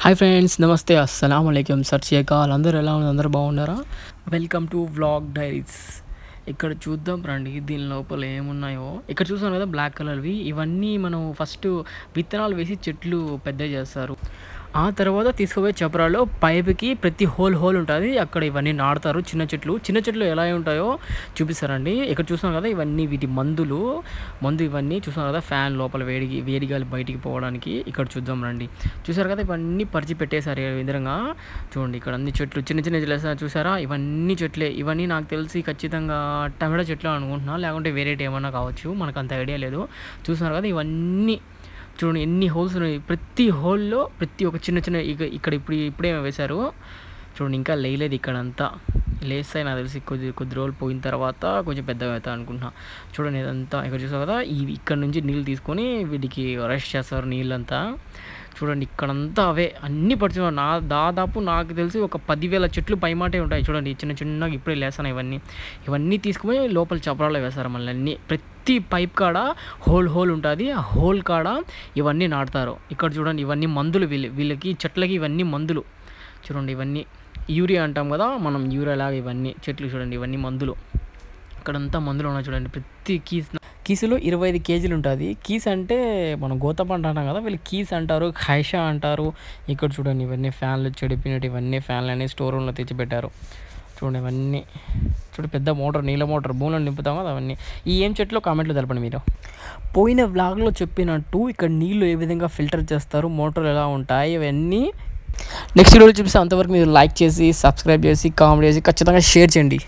Hi friends, నమస్తే, అస్సలం అయికం, సత్ శ్రీ అకాల్. అందరూ ఎలా ఉన్నారు? అందరూ బాగున్నారా? Welcome to vlog diaries. ఇక్కడ చూద్దాం రండి దీని లోపల ఏమున్నాయో. ఇక్కడ చూసాను కదా బ్లాక్ కలర్వి, ఇవన్నీ మనం ఫస్ట్ విత్తనాలు వేసి చెట్లు పెద్ద చేస్తారు. ఆ తర్వాత తీసుకుపోయే చపరాలో పైపుకి ప్రతి హోల్ ఉంటుంది. అక్కడ ఇవన్నీ నాటుతారు. చిన్న చెట్లు ఎలా ఉంటాయో చూపిస్తారండి. ఇక్కడ చూసాం కదా, ఇవన్నీ వీటి మందు ఇవన్నీ చూసాం కదా, ఫ్యాన్ లోపల వేడి గాలి బయటికి పోవడానికి. ఇక్కడ చూద్దాం రండి. చూసారు కదా, ఇవన్నీ పరిచి పెట్టేశారు ఈ విధంగా. చూడండి, ఇక్కడ అన్ని చెట్లు చిన్న చెట్లు చూసారా, ఇవన్నీ చెట్లే. ఇవన్నీ నాకు తెలిసి ఖచ్చితంగా టమాటా చెట్లు అనుకుంటున్నా, లేకుంటే వేరేటి ఏమన్నా కావచ్చు, మనకు అంత ఐడియా లేదు. చూసారు కదా, ఇవన్నీ చూడండి ఎన్ని హోల్స్ ఉన్నాయి. ప్రతి హోల్లో ప్రతి ఒక్క చిన్న ఇక్కడ ఇప్పుడే వేశారు. చూడండి, ఇంకా లేయలేదు. ఇక్కడంతా లేస్తాయి నాకు తెలిసి కొద్ది రోజులు పోయిన తర్వాత కొంచెం పెద్దగా అవుతా అనుకుంటున్నా. చూడండి, ఇదంతా ఇక్కడ చూసారు కదా, ఇక్కడ నుంచి నీళ్ళు తీసుకొని వీటికి రెస్ట్ చేస్తారు నీళ్ళంతా. చూడండి, ఇక్కడంతా అవే అన్నీ పడుతున్నాయి. దాదాపు నాకు తెలిసి ఒక 10,000 చెట్లు పైమాటే ఉంటాయి. చూడండి, చిన్నగా ఇప్పుడే లేస్తాను. ఇవన్నీ తీసుకుని లోపల చపరాలో వేస్తారు. మళ్ళీ అన్నీ ప్రతి పైప్ కాడ హోల్ ఉంటుంది. ఆ హోల్ కాడ ఇవన్నీ నాటుతారు. ఇక్కడ చూడండి, ఇవన్నీ మందులు వీళ్ళకి చెట్లకి ఇవన్నీ మందులు. చూడండి, ఇవన్నీ యూరియా అంటాం కదా మనం, యూరియా లాగా ఇవన్నీ చెట్లు. చూడండి, ఇవన్నీ మందులు. ఇక్కడంతా మందులు ఉన్నాయి. చూడండి, ప్రతి కీసులో 25 కేజీలు ఉంటుంది. కీస్ అంటే మనం గోత పంట అంటాం కదా, వీళ్ళు కీస్ అంటారు, ఖైషా అంటారు. ఇక్కడ చూడండి, ఇవన్నీ ఫ్యాన్లు చెడిపినట్టు, ఇవన్నీ ఫ్యాన్లు అనేవి స్టోర్ రూమ్లో తెచ్చిపెట్టారు. చూడండి, ఇవన్నీ పెద్ద మోటార్, నీళ్ళ మోటార్ భూమిలో నింపుతాం కదా అవన్నీ. ఈ ఏం చెట్లు కామెంట్లో తెలపండి మీరు. పోయిన వ్లాగ్లో చెప్పినట్టు ఇక్కడ నీళ్ళు ఏ విధంగా ఫిల్టర్ చేస్తారు, మోటార్లు ఎలా ఉంటాయి, ఇవన్నీ నెక్స్ట్ వీడియోలో చూపిస్తే. అంతవరకు మీరు లైక్ చేసి, సబ్స్క్రైబ్ చేసి, కామెంట్ చేసి, ఖచ్చితంగా షేర్ చేయండి.